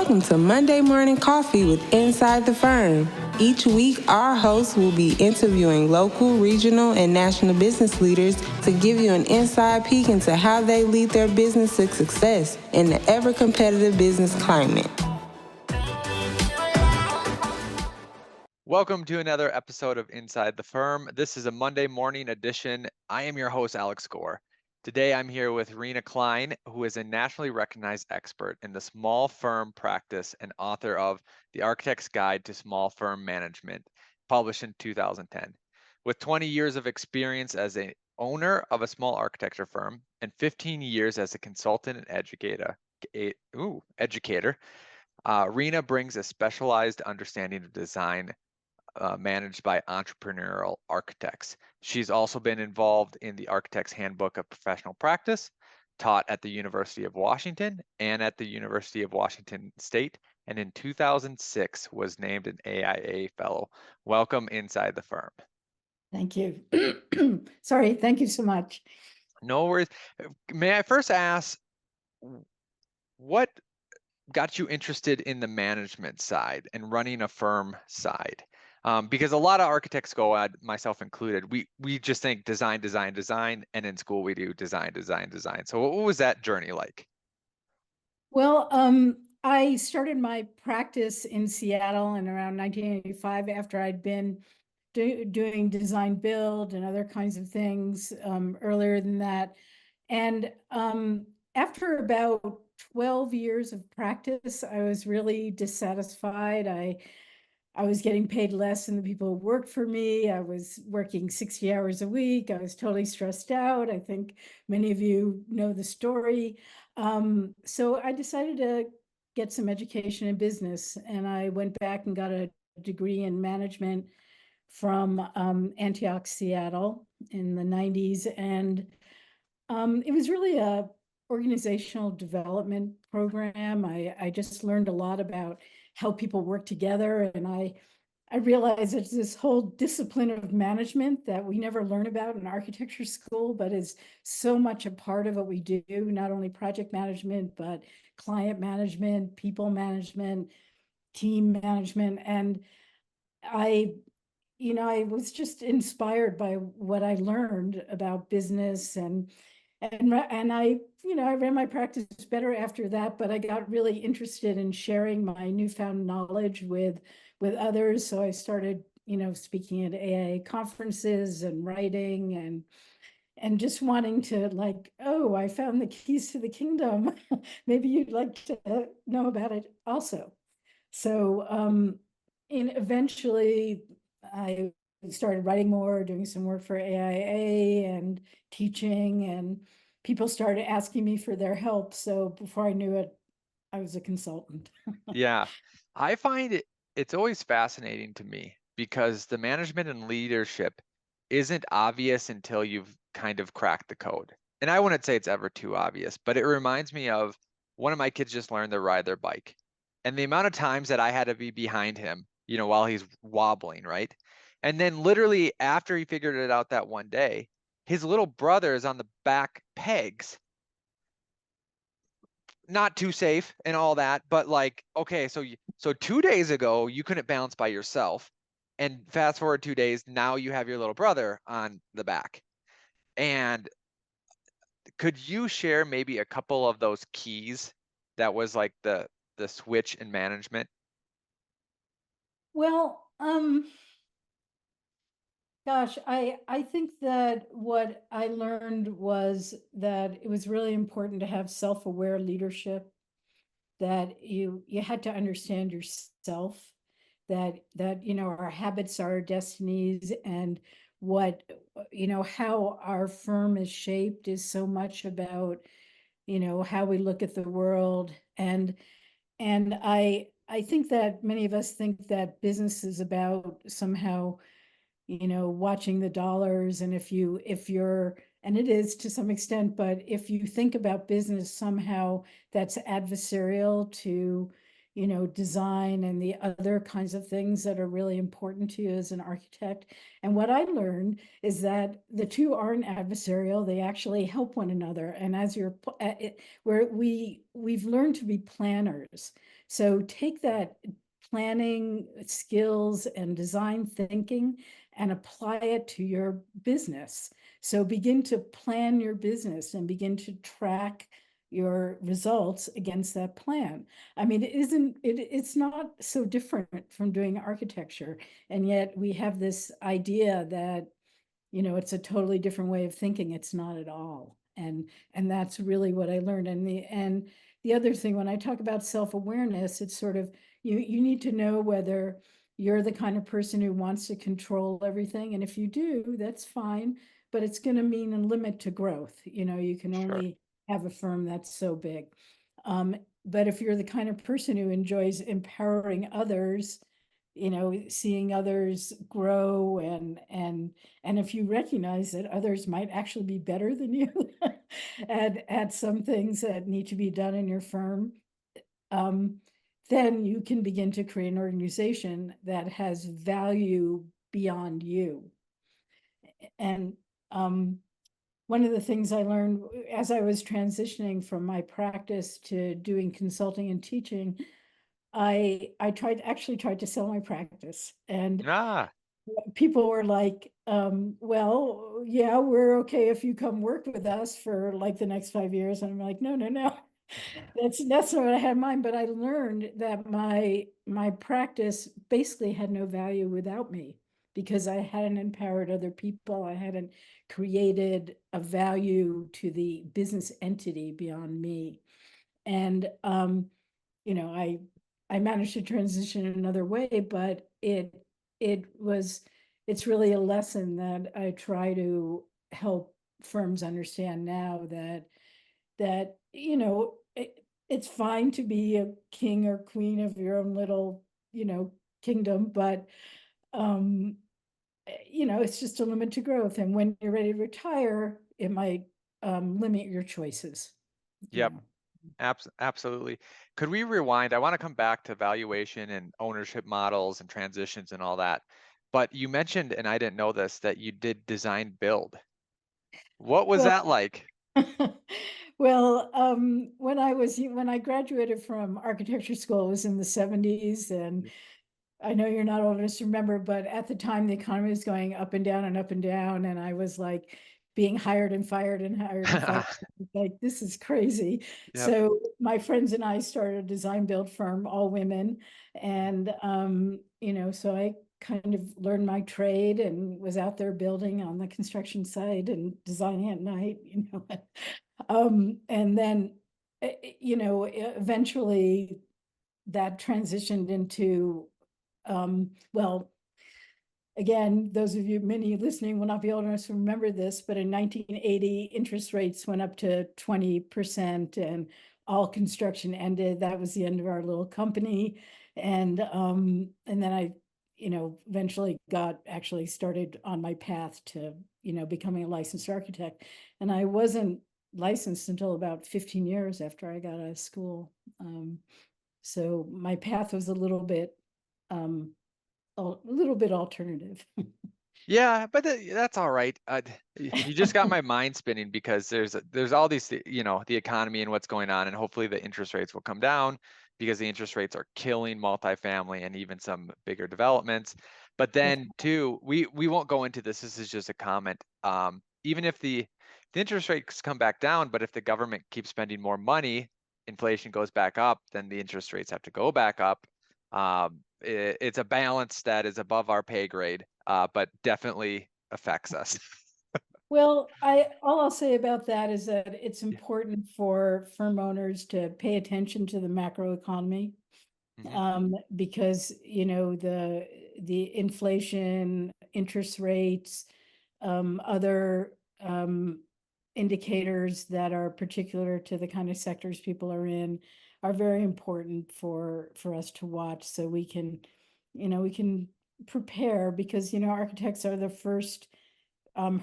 Welcome to Monday Morning Coffee with Inside the Firm. Each week, our hosts will be interviewing local, regional, and national business leaders to give you an inside peek into how they lead their business to success in the ever-competitive business climate. Welcome to another episode of Inside the Firm. This is a Monday morning edition. I am your host, Alex Gore. Today, I'm here with Rena Klein, who is a nationally recognized expert in the small firm practice and author of The Architect's Guide to Small Firm Management, published in 2010. With 20 years of experience as an owner of a small architecture firm and 15 years as a consultant and educator, Rena brings a specialized understanding of design managed by entrepreneurial architects. She's also been involved in the Architect's Handbook of Professional Practice, taught at the University of Washington and at the University of Washington State, and in 2006 was named an AIA Fellow. Welcome inside the firm. Thank you. Sorry, thank you so much. No worries. May I first ask, what got you interested in the management side and running a firm side? Because a lot of architects go, myself included, we just think design, design, design, and in school we do design, design, design. So what was that journey like? Well, I started my practice in Seattle in around 1985 after I'd been doing design build and other kinds of things earlier than that. And after about 12 years of practice, I was really dissatisfied. I was getting paid less than the people who worked for me. I was working 60 hours a week. I was totally stressed out. I think many of you know the story. So I decided to get some education in business, and I went back and got a degree in management from Antioch, Seattle in the 90s. And it was really a organizational development program. I just learned a lot about how people work together. And I realized it's this whole discipline of management that we never learn about in architecture school, but is so much a part of what we do, not only project management, but client management, people management, team management. And I was just inspired by what I learned about business and I ran my practice better after that, but I got really interested in sharing my newfound knowledge with others. So I started, speaking at AIA conferences and writing and just wanting to I found the keys to the kingdom. Maybe you'd like to know about it also. So eventually I started writing more, doing some work for AIA and teaching, and people started asking me for their help. So before I knew it, I was a consultant. Yeah, I find it's always fascinating to me because the management and leadership isn't obvious until you've kind of cracked the code. And I wouldn't say it's ever too obvious, but it reminds me of one of my kids just learned to ride their bike. And the amount of times that I had to be behind him, while he's wobbling, right? And then literally after he figured it out that one day, his little brother is on the back pegs. Not too safe and all that, but okay, so 2 days ago you couldn't balance by yourself, and fast forward 2 days, now you have your little brother on the back. And could you share maybe a couple of those keys that was like the switch in management? Well, gosh, I think that what I learned was that it was really important to have self-aware leadership, that you had to understand yourself, that our habits are our destinies, and what how our firm is shaped is so much about how we look at the world. And I think that many of us think that business is about somehow watching the dollars. And if you're, and it is to some extent, but if you think about business somehow that's adversarial to design and the other kinds of things that are really important to you as an architect. And what I learned is that the two aren't adversarial, they actually help one another. And as we've learned to be planners. So take that planning skills and design thinking and apply it to your business. So begin to plan your business and begin to track your results against that plan. I mean, it's not so different from doing architecture. And yet we have this idea that, it's a totally different way of thinking. It's not at all. And that's really what I learned. And the other thing, when I talk about self-awareness, it's sort of, you need to know whether you're the kind of person who wants to control everything. And if you do, that's fine, but it's going to mean a limit to growth. You can Sure. only have a firm that's so big. But if you're the kind of person who enjoys empowering others, seeing others grow and if you recognize that others might actually be better than you at some things that need to be done in your firm, then you can begin to create an organization that has value beyond you. And one of the things I learned as I was transitioning from my practice to doing consulting and teaching, I actually tried to sell my practice, and people were like, well, yeah, we're okay if you come work with us for like the next 5 years. And I'm like, no, that's not what I had in mind. But I learned that my practice basically had no value without me, because I hadn't empowered other people. I hadn't created a value to the business entity beyond me. And I managed to transition in another way, but it's really a lesson that I try to help firms understand now, that it's fine to be a king or queen of your own little kingdom, but it's just a limit to growth. And when you're ready to retire, it might limit your choices. Yep. Absolutely. Could we rewind? I want to come back to valuation and ownership models and transitions and all that. But you mentioned, and I didn't know this, that you did design build. What was that like? Well, when I graduated from architecture school, it was in the 70s, and I know you're not old enough to remember, but at the time the economy was going up and down and up and down, and I was like being hired and fired and hired and fired. Like, this is crazy. Yep. So my friends and I started a design build firm, all women, and so I kind of learned my trade and was out there building on the construction site and designing at night, and then eventually that transitioned into well, again, those of you, many listening will not be old enough to remember this, but in 1980, interest rates went up to 20% and all construction ended. That was the end of our little company. And then I, eventually got actually started on my path to, becoming a licensed architect. And I wasn't licensed until about 15 years after I got out of school. So my path was a little bit alternative. Yeah, but that's all right. You just got my mind spinning, because there's all these, the economy and what's going on, and hopefully the interest rates will come down, because the interest rates are killing multifamily and even some bigger developments. But then too, we won't go into this. This is just a comment. Even if the interest rates come back down, but if the government keeps spending more money, inflation goes back up, then the interest rates have to go back up. It's a balance that is above our pay grade, but definitely affects us. Well, all I'll say about that is that it's important for firm owners to pay attention to the macroeconomy, because the inflation, interest rates, other indicators that are particular to the kind of sectors people are in are very important for us to watch, so we can prepare, because architects are the first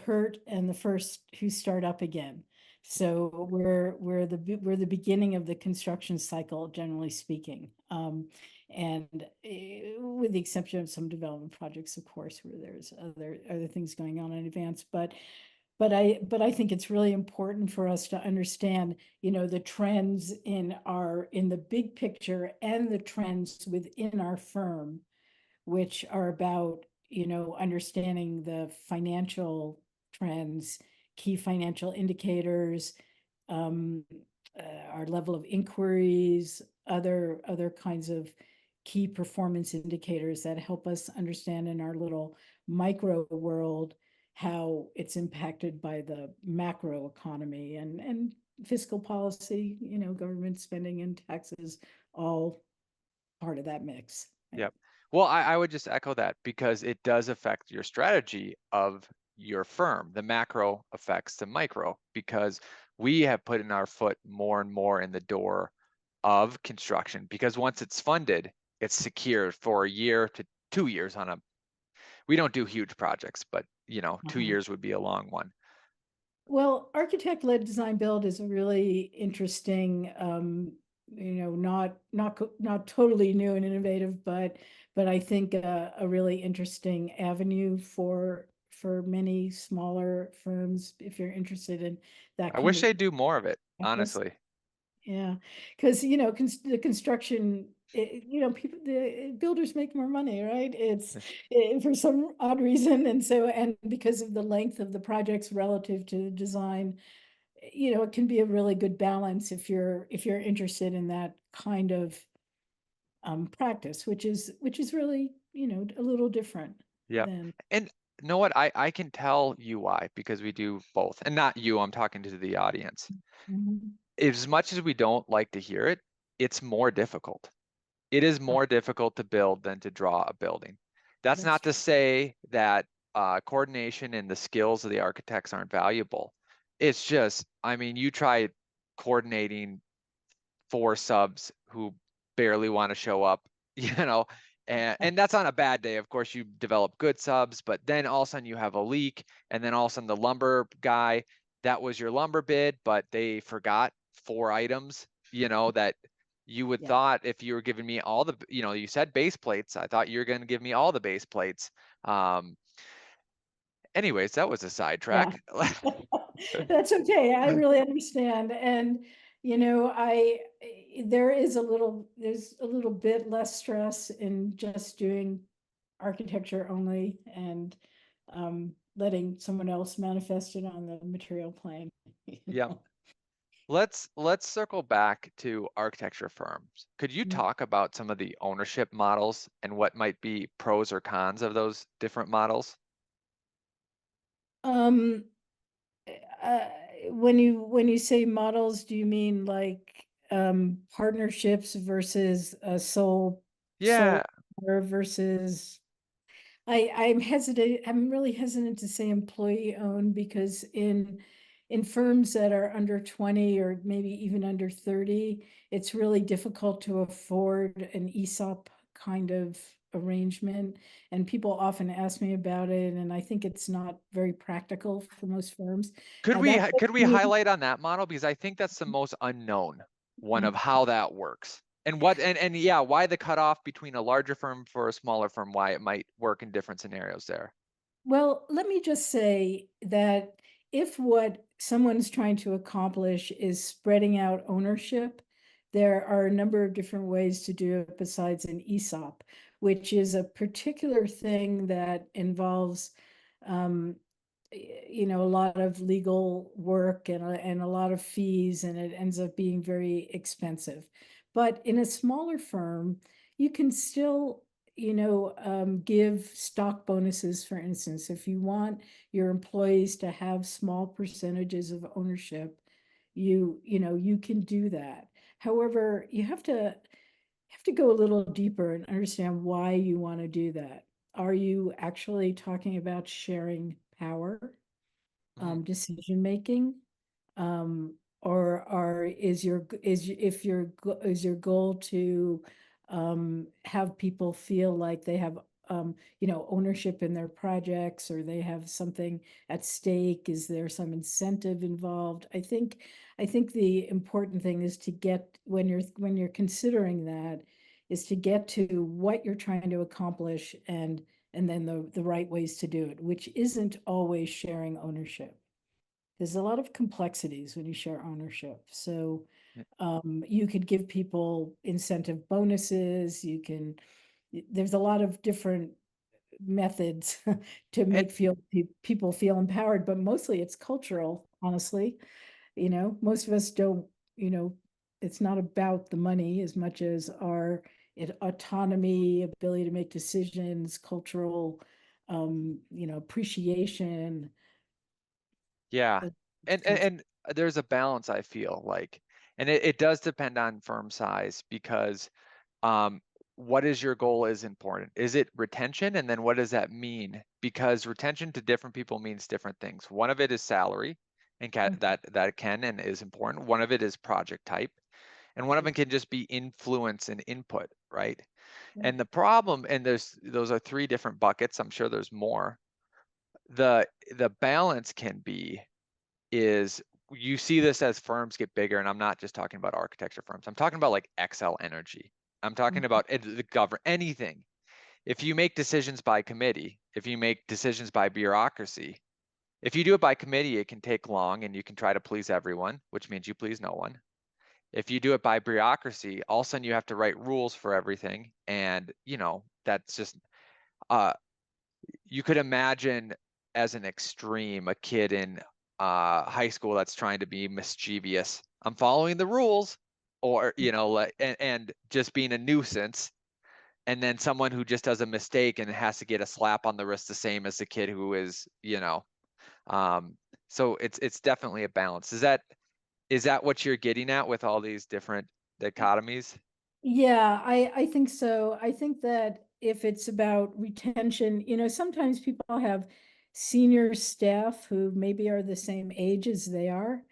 hurt and the first who start up again. So we're the beginning of the construction cycle, generally speaking. And with the exception of some development projects, of course, where there's other things going on in advance. But I think it's really important for us to understand, the trends in the big picture and the trends within our firm, which are about, understanding the financial trends, key financial indicators, um, our level of inquiries, other kinds of key performance indicators that help us understand in our little micro world how it's impacted by the macro economy and fiscal policy, government spending and taxes, all part of that mix. Right? Yep. Well, I would just echo that because it does affect your strategy of your firm. The macro affects the micro because we have put in our foot more and more in the door of construction because once it's funded, it's secured for a year to 2 years on a, we don't do huge projects, but 2 years would be a long one. Well, architect-led design build is a really interesting, not totally new and innovative, but I think a really interesting avenue for many smaller firms if you're interested in that I kind wish of they'd do more of it, practice. honestly. Yeah, because the construction, people, the builders make more money, right? It's for some odd reason, and because of the length of the projects relative to the design, it can be a really good balance if you're interested in that kind of practice, which is really a little different Yep. than. And you know what? I can tell you why, because we do both. And not you, I'm talking to the audience. Mhm. As much as we don't like to hear it, it's more difficult. It is more difficult to build than to draw a building. That's That's not to true. say that coordination and the skills of the architects aren't valuable. It's just, I mean, you try coordinating 4 subs who barely want to show up, and that's on a bad day. Of course, you develop good subs, but then all of a sudden you have a leak, and then all of a sudden the lumber guy, that was your lumber bid, but they forgot 4 items, that you would Yeah. thought if you were giving me all the, you said base plates, I thought you were going to give me all the base plates. Anyways, that was a Yeah. sidetrack. That's okay. I really understand. And, there's a little bit less stress in just doing architecture only and letting someone else manifest it on the material plane. Yeah. Let's circle back to architecture firms. Could you talk about some of the ownership models and what might be pros or cons of those different models? Um, uh, when you say models, do you mean like partnerships versus a sole Yeah, versus I'm really hesitant to say employee owned because in firms that are under 20 or maybe even under 30, it's really difficult to afford an ESOP kind of arrangement. And people often ask me about it, and I think it's not very practical for most firms. could Now we that could we doesn't mean- highlight on that model, because I think that's the most unknown one of how that works and yeah, why the cutoff between a larger firm for a smaller firm, why it might work in different scenarios there. Well, let me just say that if what someone's trying to accomplish is spreading out ownership, there are a number of different ways to do it besides an ESOP, which is a particular thing that involves, um, a lot of legal work and a lot of fees, and it ends up being very expensive. But in a smaller firm, you can still give stock bonuses, for instance. If you want your employees to have small percentages of ownership, you can do that. However, you have to go a little deeper and understand why you want to do that. Are you actually talking about sharing power, Mhm. decision making? Or is your goal to have people feel like they have ownership in their projects, or they have something at stake? Is there some incentive involved? I think the important thing is to get, when you're considering that, is to get to what you're trying to accomplish, and then the right ways to do it, which isn't always sharing ownership. There's a lot of complexities when you share ownership. So you could give people incentive bonuses. There's a lot of different methods to And make people feel empowered, but mostly it's cultural, honestly. Most of us don't, it's not about the money as much as our autonomy, ability to make decisions, cultural, appreciation. yeah, those and kinds of- there's a balance, I feel like, and it does depend on firm size, because um, what is your goal is important. Is it retention? And then what does that mean? Because retention to different people means different things. One of it is salary, and that can and is important. One of it is project type, and one of them can just be influence and input, right? And the problem, and those are three different buckets. I'm sure there's more. The balance can be is, you see this as firms get bigger, and I'm not just talking about architecture firms. I'm talking about like Excel Energy. I'm talking about the govern anything. If you make decisions by committee, if you make decisions by bureaucracy, if you do it by committee, it can take long and you can try to please everyone, which means you please no one. If you do it by bureaucracy, all of a sudden you have to write rules for everything. And that's just, you could imagine as an extreme, a kid in high school that's trying to be mischievous. I'm following the rules, or and just being a nuisance. And then someone who just does a mistake and has to get a slap on the wrist, the same as the kid who is, so it's definitely a balance. Is that what you're getting at with all these different dichotomies? Yeah, I think so. I think that if it's about retention, sometimes people have senior staff who maybe are the same age as they are,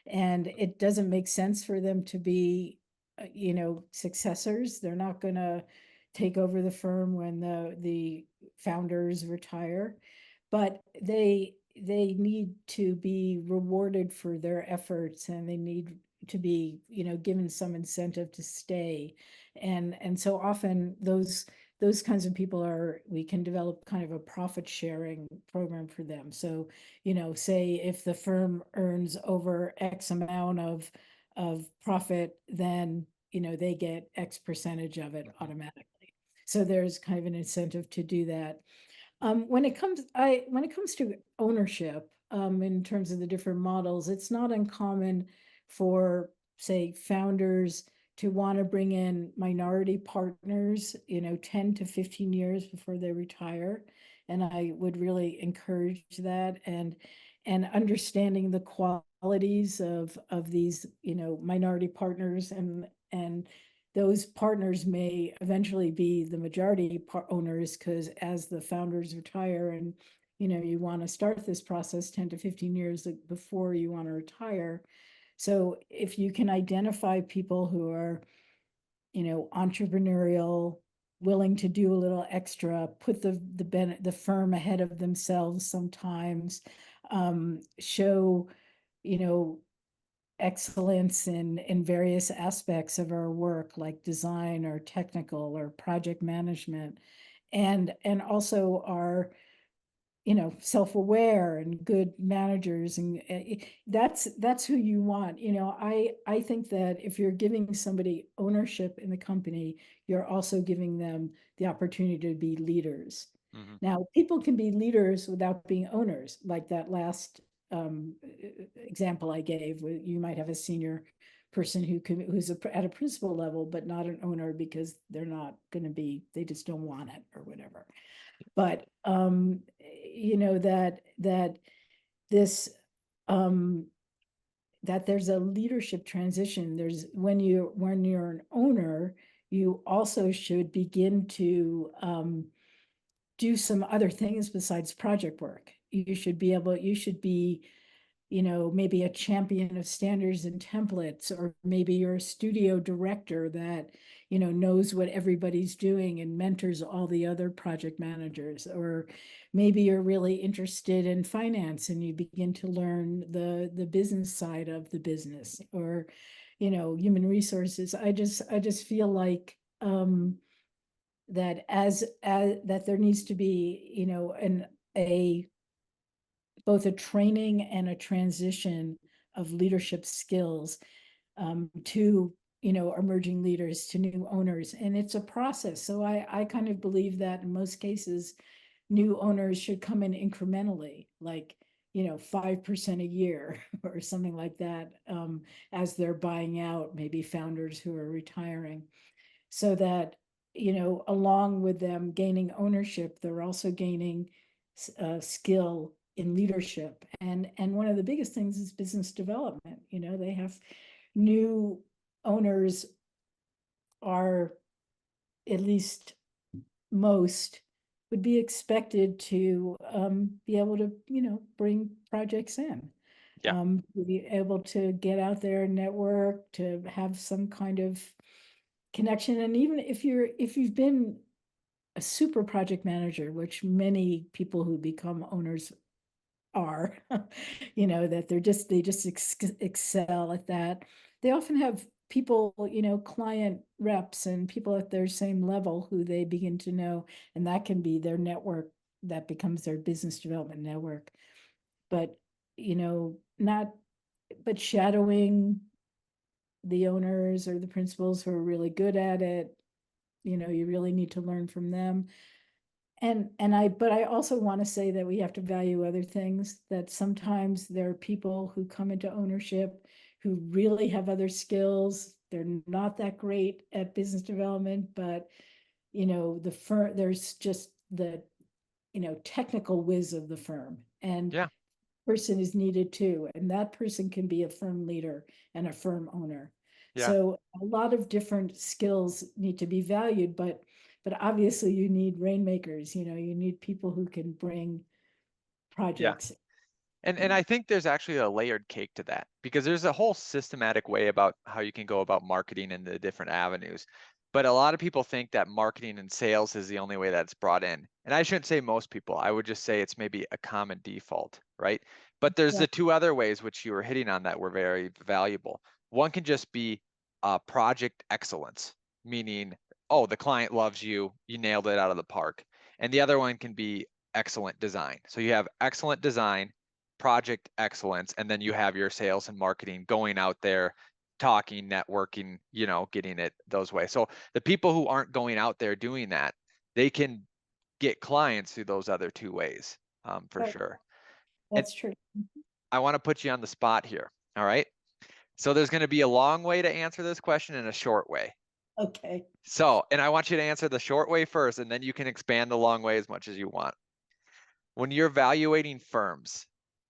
and it doesn't make sense for them to be, successors. They're not going to take over the firm when the founders retire, but they need to be rewarded for their efforts, and they need to be, given some incentive to stay. And so often those kinds of people we can develop kind of a profit sharing program for them. So, say if the firm earns over X amount of profit, then, they get X percentage of it automatically. So there's kind of an incentive to do that. When it comes to ownership, in terms of the different models, it's not uncommon for, say, founders to want to bring in minority partners, 10 to 15 years before they retire. And I would really encourage that, and understanding the qualities of these, minority partners, and those partners may eventually be the majority owners, because as the founders retire, and you want to start this process 10 to 15 years before you want to retire. So if you can identify people who are, entrepreneurial, willing to do a little extra, put the firm ahead of themselves sometimes, show, excellence in various aspects of our work, like design or technical or project management, and also are, self-aware and good managers, and that's who you want. I think that if you're giving somebody ownership in the company, you're also giving them the opportunity to be leaders. Mm-hmm. Now, people can be leaders without being owners, like that last example I gave. You might have a senior person who's at a principal level, but not an owner, because they're not going to be, they just don't want it or whatever. But that this that there's a leadership transition. There's when you're an owner, you also should begin to do some other things besides project work. You should be, maybe a champion of standards and templates, or maybe you're a studio director that, knows what everybody's doing and mentors all the other project managers. Or maybe you're really interested in finance and you begin to learn the business side of the business, or human resources. I just feel like that as that there needs to be a both a training and a transition of leadership skills to emerging leaders, to new owners, and it's a process. So I kind of believe that in most cases new owners should come in incrementally, like 5% a year or something like that, as they're buying out maybe founders who are retiring, so that along with them gaining ownership, they're also gaining skill in leadership. And one of the biggest things is business development. They have new owners are, at least most, would be expected to be able to bring projects in. Yeah. Be able to get out there and network, to have some kind of connection. And even if you've been a super project manager, which many people who become owners are, that they just excel at that. They often have people, client reps and people at their same level who they begin to know, and that can be their network, that becomes their business development network. But not but shadowing the owners or the principals who are really good at it, you really need to learn from them. But I also want to say that we have to value other things, that sometimes there are people who come into ownership who really have other skills. They're not that great at business development, but the firm, there's just the technical whiz of the firm, and Yeah. person is needed too, and that person can be a firm leader and a firm owner. Yeah. So a lot of different skills need to be valued, but obviously you need rainmakers, you need people who can bring Yeah. projects. And I think there's actually a layered cake to that, because there's a whole systematic way about how you can go about marketing in the different avenues. But a lot of people think that marketing and sales is the only way that's brought in. And I shouldn't say most people, I would just say it's maybe a common default, right? But there's Yeah. the two other ways which you were hitting on that were very valuable. One can just be project excellence, meaning, oh, the client loves you, you nailed it out of the park. And the other one can be excellent design. So you have excellent design, project excellence, and then you have your sales and marketing going out there, talking, networking, getting it those ways. So the people who aren't going out there doing that, they can get clients through those other two ways, for Right. sure. And That's true. I want to put you on the spot here. All right. So there's going to be a long way to answer this question and a short way. Okay. So, and I want you to answer the short way first, and then you can expand the long way as much as you want. When you're evaluating firms,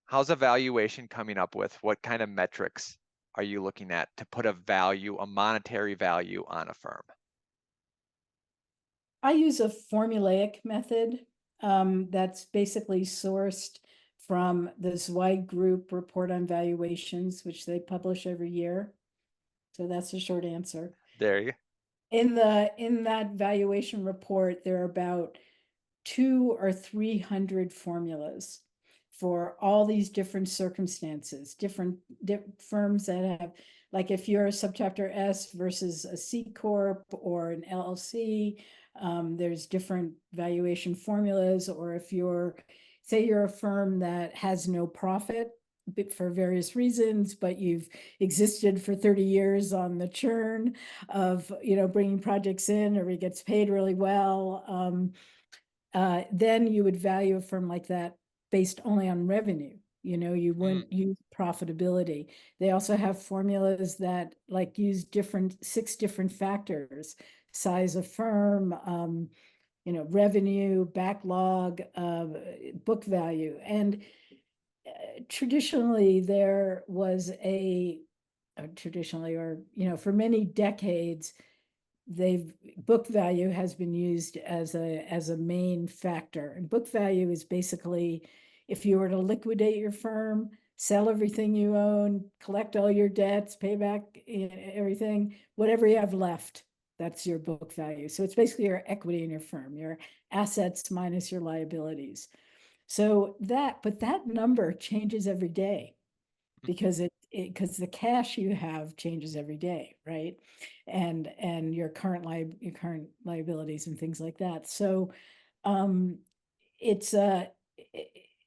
how's evaluation coming up with? What kind of metrics are you looking at to put a value, a monetary value on a firm? I use a formulaic method that's basically sourced from the Zweig Group report on valuations, which they publish every year. So that's the short answer. There you go. In that valuation report, there are about 200 or 300 formulas for all these different circumstances, different firms that have, like if you're a subchapter S versus a C Corp or an LLC, there's different valuation formulas. Or if say you're a firm that has no profit for various reasons, but you've existed for 30 years on the churn of, bringing projects in, or it gets paid really well, then you would value a firm like that based only on revenue. You wouldn't use profitability. They also have formulas that use 6 different factors: size of firm, revenue, backlog, book value. And traditionally there was for many decades, book value has been used as a main factor. And book value is basically, if you were to liquidate your firm, sell everything you own, collect all your debts, pay back everything, whatever you have left, That's your book value. So it's basically your equity in your firm, your assets minus your liabilities. So but that number changes every day because because the cash you have changes every day, right? And your current liabilities and things like that. So it's a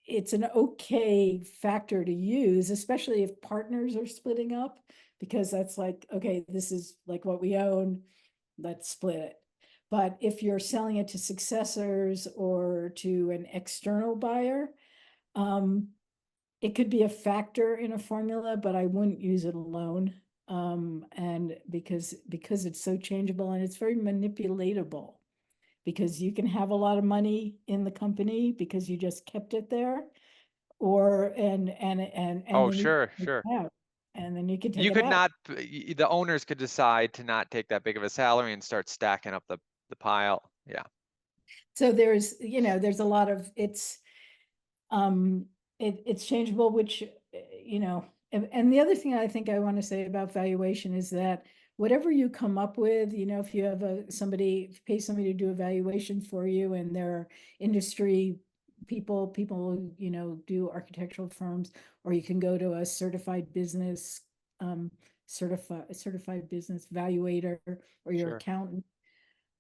it's an okay factor to use, especially if partners are splitting up, because that's like, okay, this is like what we own, let's split it. But if you're selling it to successors or to an external buyer, it could be a factor in a formula, but I wouldn't use it alone. And because it's so changeable and it's very manipulatable, because you can have a lot of money in the company because you just kept it there, or and Oh, then you sure, can take sure. it out, and then you can take You it could out. not, the owners could decide to not take that big of a salary and start stacking up the pile. Yeah, So there's, there's a lot of um it's changeable, which and the other thing I think I want to say about valuation is that whatever you come up with, if you have if you pay somebody to do a valuation for you, and there are industry people do architectural firms, or you can go to a certified business certified business valuator, or your sure. accountant.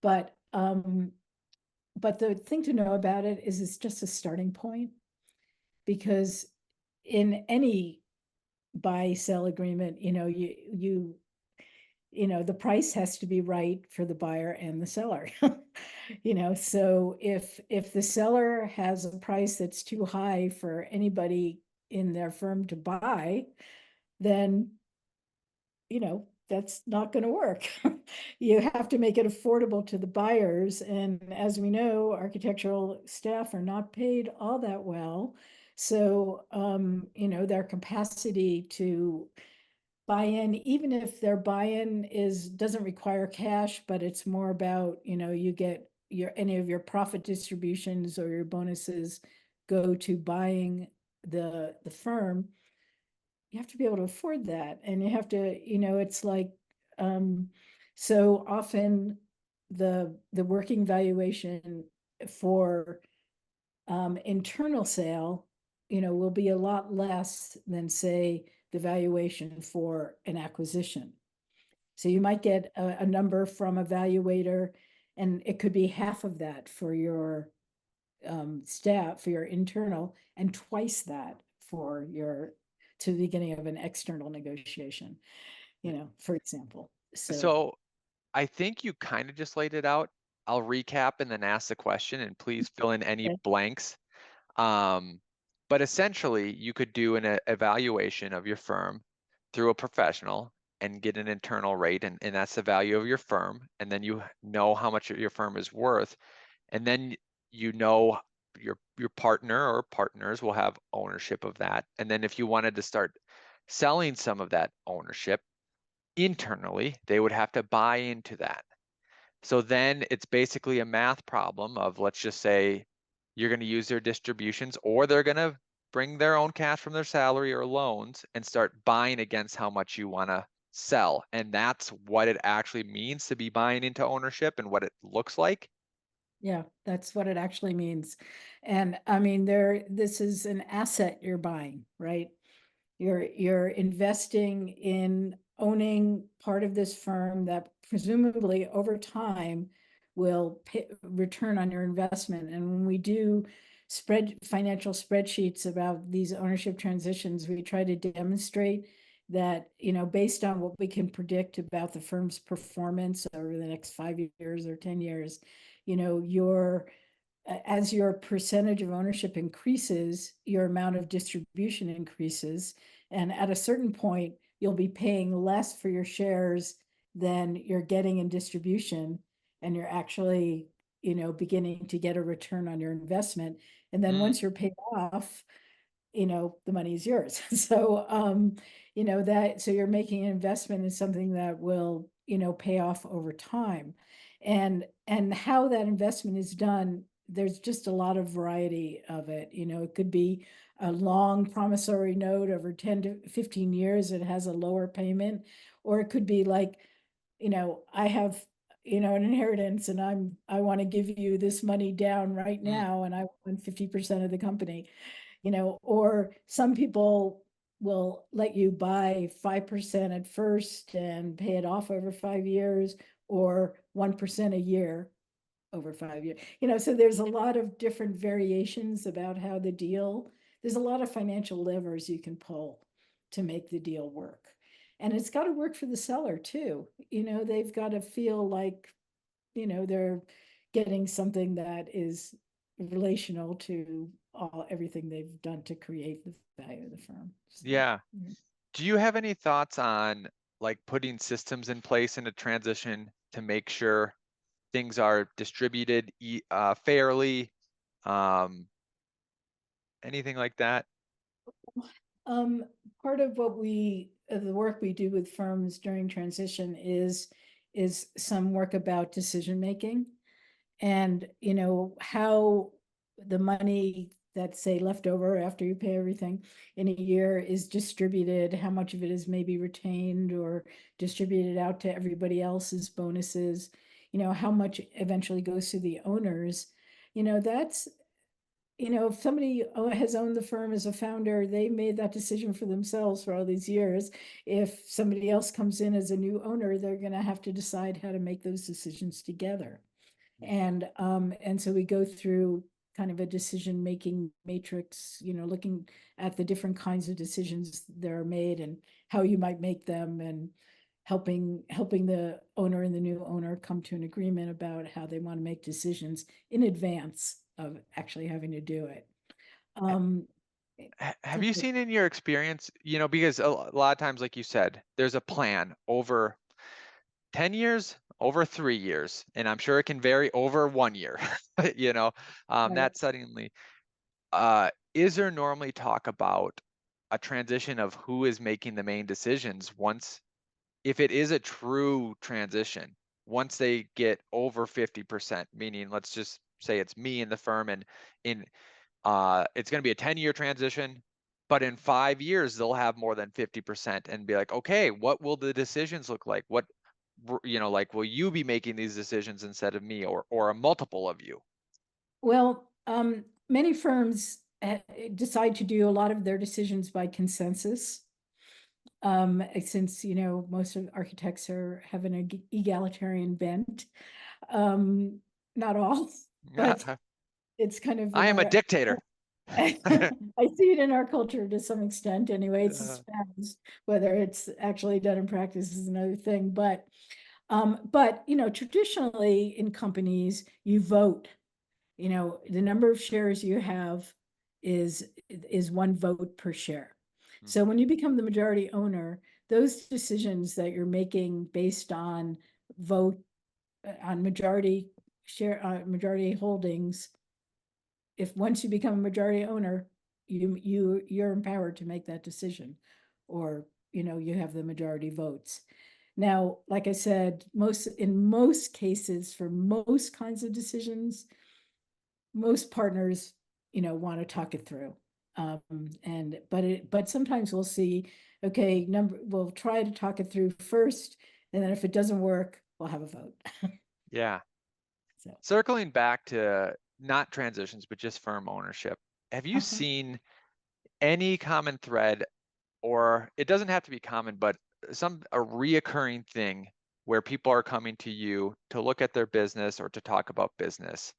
But the thing to know about it is it's just a starting point, because in any buy sell agreement, the price has to be right for the buyer and the seller. So if the seller has a price that's too high for anybody in their firm to buy, then that's not going to work. You have to make it affordable to the buyers. And as we know, architectural staff are not paid all that well. So, their capacity to buy in, even if their buy-in doesn't require cash, but it's more about, you get any of your profit distributions or your bonuses go to buying the firm. You have to be able to afford that, and you have to, it's like, so often the working valuation for internal sale, will be a lot less than, say, the valuation for an acquisition. So you might get a number from a valuator, and it could be half of that for your staff, for your internal, and twice that for to the beginning of an external negotiation, for example. So I think you kind of just laid it out. I'll recap and then ask the question, and please fill in any Okay. blanks. But essentially, you could do an evaluation of your firm through a professional and get an internal rate, and that's the value of your firm. And then you know how much your firm is worth. And then your partner or partners will have ownership of that. And then if you wanted to start selling some of that ownership internally, they would have to buy into that. So then it's basically a math problem of, let's just say you're going to use their distributions, or they're going to bring their own cash from their salary or loans and start buying against how much you want to sell. And that's what it actually means to be buying into ownership and what it looks like. Yeah, that's what it actually means. And I mean, this is an asset you're buying, right? You're investing in owning part of this firm that presumably over time will return on your investment. And when we do financial spreadsheets about these ownership transitions, we try to demonstrate that, based on what we can predict about the firm's performance over the next 5 years or 10 years, as your percentage of ownership increases, your amount of distribution increases. And at a certain point, you'll be paying less for your shares than you're getting in distribution. And you're actually, beginning to get a return on your investment. And then once you're paid off, the money is yours. So, so you're making an investment in something that will, pay off over time. And how that investment is done, there's just a lot of variety of it. It could be a long promissory note over 10 to 15 years. It has a lower payment, or it could be like, I have an inheritance, and I want to give you this money down right Mm. now, and I want 50% of the company, or some people will let you buy 5% at first and pay it off over 5 years, or 1% a year over 5 years. So there's a lot of different variations about how there's a lot of financial levers you can pull to make the deal work. And it's got to work for the seller too. They've got to feel like, they're getting something that is relational to everything they've done to create the value of the firm. So, Yeah. Do you have any thoughts on like putting systems in place in a transition to make sure things are distributed fairly? Anything like that? Um, Part of the work we do with firms during transition is some work about decision making, and how the money that's, say, left over after you pay everything in a year is distributed, how much of it is maybe retained or distributed out to everybody else's bonuses, how much eventually goes to the owners. That's, if somebody has owned the firm as a founder, they made that decision for themselves for all these years. If somebody else comes in as a new owner, they're going to have to decide how to make those decisions together. And so we go through kind of a decision-making matrix, looking at the different kinds of decisions that are made and how you might make them, and helping the owner and the new owner come to an agreement about how they want to make decisions in advance of actually having to do it. Have you seen in your experience, because a lot of times, like you said, there's a plan over 10 years, over 3 years, and I'm sure it can vary over 1 year, Right. that suddenly, is there normally talk about a transition of who is making the main decisions if it is a true transition, once they get over 50%, meaning let's just say it's me in the firm, and it's going to be a 10-year transition, but in 5 years they'll have more than 50%, and be like, okay, what will the decisions look like? What, like, will you be making these decisions instead of me, or a multiple of you? Well, many firms decide to do a lot of their decisions by consensus. Since, most of architects have an egalitarian bent. Not all, but it's kind of I am a dictator. I see it in our culture to some extent anyway. It's espoused. Whether it's actually done in practice is another thing. But traditionally in companies, you vote. The number of shares you have is one vote per share. So when you become the majority owner, those decisions that you're making based on vote on majority holdings, if once you become a majority owner, you're empowered to make that decision, or you have the majority votes. Now, like I said, in most cases, for most kinds of decisions, most partners want to talk it through. But sometimes we'll see, okay, we'll try to talk it through first, and then if it doesn't work, we'll have a vote. Yeah. So. Circling back to not transitions, but just firm ownership, have you Uh-huh. seen any common thread, or it doesn't have to be common, but a reoccurring thing where people are coming to you to look at their business or to talk about business,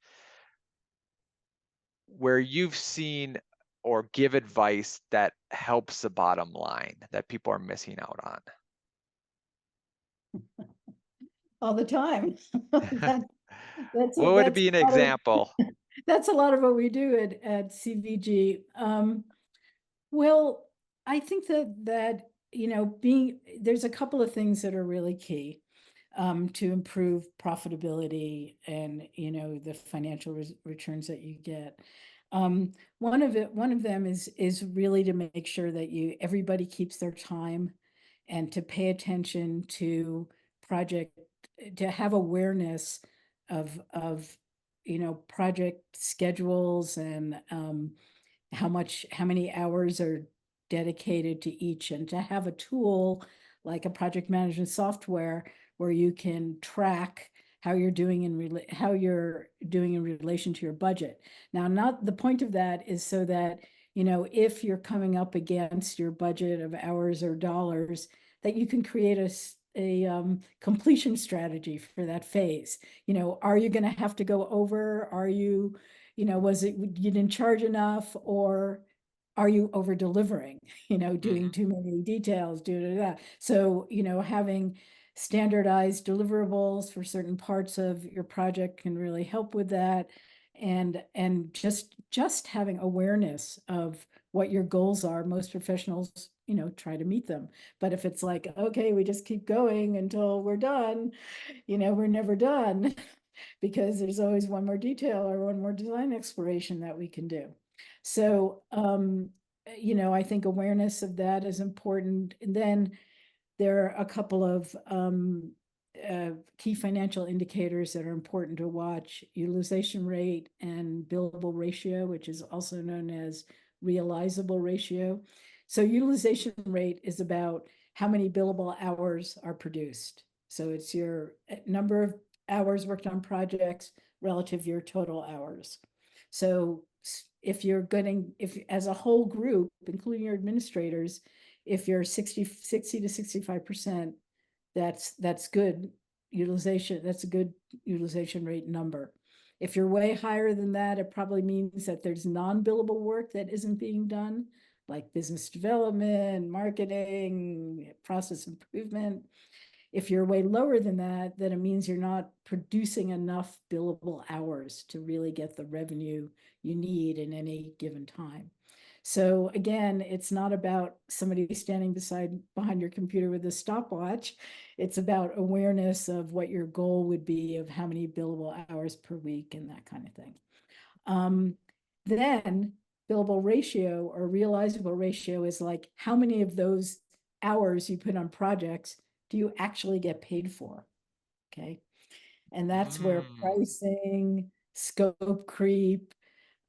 where you've seen or give advice that helps the bottom line that people are missing out on? All the time. That's What would be an example? That's a lot of what we do at CVG. Well, I think that there's a couple of things that are really key to improve profitability and the financial returns that you get. One of them is really to make sure that everybody keeps their time, and to pay attention to to have awareness of project schedules, and how many hours are dedicated to each, and to have a tool like a project management software where you can track how you're doing in relation to your budget. Now, not the point of that is so that, if you're coming up against your budget of hours or dollars, that you can create a completion strategy for that phase. Are you going to have to go over? Are you, was it you didn't charge enough, or are you over delivering? Doing too many details, So, having standardized deliverables for certain parts of your project can really help with that. And just having awareness of what your goals are. Most professionals, try to meet them. But if it's like, okay, we just keep going until we're done, we're never done because there's always one more detail or one more design exploration that we can do. So, I think awareness of that is important. And then there are a couple of key financial indicators that are important to watch: utilization rate and billable ratio, which is also known as realizable ratio. So utilization rate is about how many billable hours are produced. So it's your number of hours worked on projects relative to your total hours. So if as a whole group, including your administrators, if you're 60 to 65%, that's good utilization. That's a good utilization rate number. If you're way higher than that, it probably means that there's non-billable work that isn't being done, like business development, marketing, process improvement. If you're way lower than that, then it means you're not producing enough billable hours to really get the revenue you need in any given time. So again, it's not about somebody standing behind your computer with a stopwatch. It's about awareness of what your goal would be of how many billable hours per week and that kind of thing. Then billable ratio or realizable ratio is like how many of those hours you put on projects do you actually get paid for? Okay. And that's where pricing, scope creep,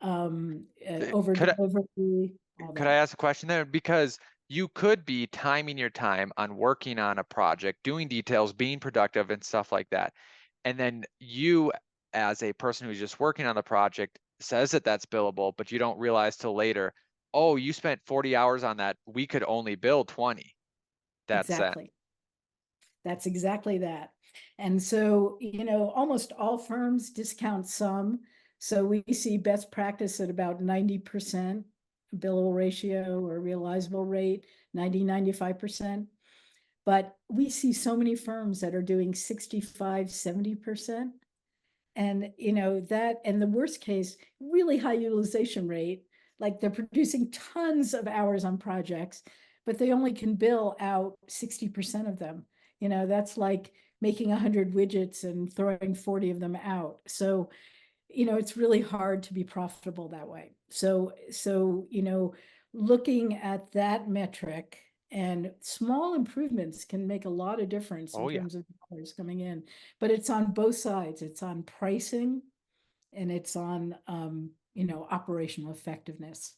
over delivery. Could I ask a question there? Because you could be timing your time on working on a project, doing details, being productive and stuff like that. And then you, as a person who's just working on the project, says that that's billable, but you don't realize till later, oh, you spent 40 hours on that. We could only bill 20. Exactly. That's exactly that. And so, almost all firms discount some. So we see best practice at about 90% billable ratio or realizable rate, 95%. But we see so many firms that are doing 65, 70%. And, that, and the worst case, really high utilization rate, like they're producing tons of hours on projects, but they only can bill out 60% of them. That's like making 100 widgets and throwing 40 of them out. So, it's really hard to be profitable that way. So, looking at that metric and small improvements can make a lot of difference in terms of dollars coming in, but it's on both sides. It's on pricing and it's on, operational effectiveness.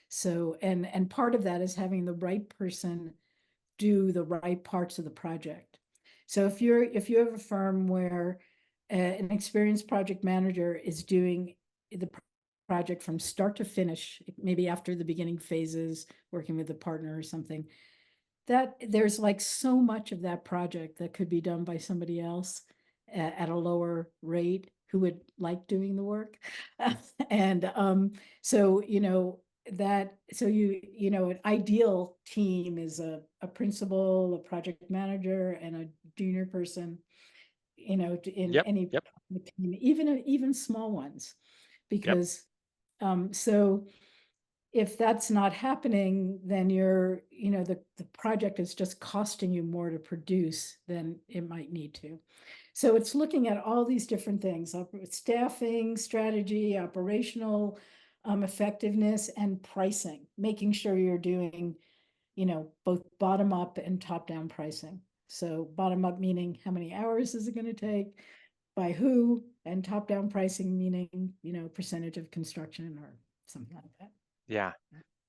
So, and part of that is having the right person do the right parts of the project. So if you have a firm where an experienced project manager is doing the project from start to finish, maybe after the beginning phases, working with a partner or something, that there's like so much of that project that could be done by somebody else at a lower rate who would like doing the work. And so, an ideal team is a principal, a project manager, and a junior person, in any team, even small ones, because so if that's not happening, then the project is just costing you more to produce than it might need to. So it's looking at all these different things: staffing, strategy, operational effectiveness, and pricing, making sure you're doing, both bottom up and top down pricing. So bottom up meaning how many hours is it going to take, by who, and top down pricing meaning, percentage of construction or something like that. Yeah.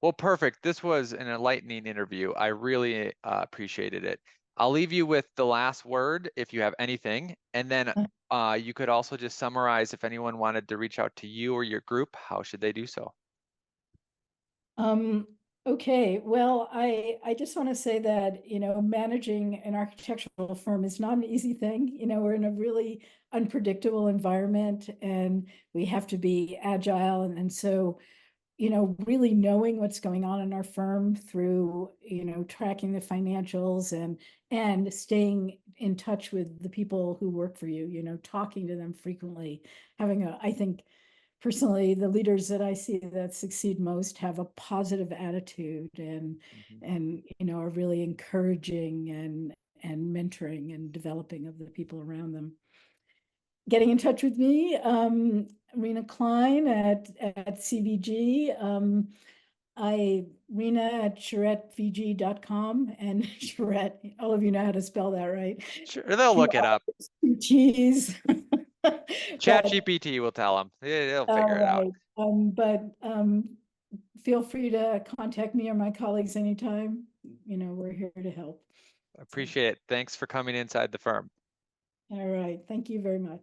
Well, perfect. This was an enlightening interview. I really appreciated it. I'll leave you with the last word if you have anything, and then you could also just summarize if anyone wanted to reach out to you or your group, how should they do so? Okay, well, I just want to say that, managing an architectural firm is not an easy thing. We're in a really unpredictable environment and we have to be agile. And so, really knowing what's going on in our firm through, tracking the financials and staying in touch with the people who work for you, talking to them frequently, I think personally, the leaders that I see that succeed most have a positive attitude and are really encouraging and mentoring and developing of the people around them. Getting in touch with me, Rena Klein at CVG. Rena at CharetteVG.com, and Charette, all of you know how to spell that, right? Sure, they'll look it up. Cheese. Chat GPT will tell them. They'll figure it out. But feel free to contact me or my colleagues anytime. We're here to help. Appreciate it. Thanks for coming inside the firm. All right. Thank you very much.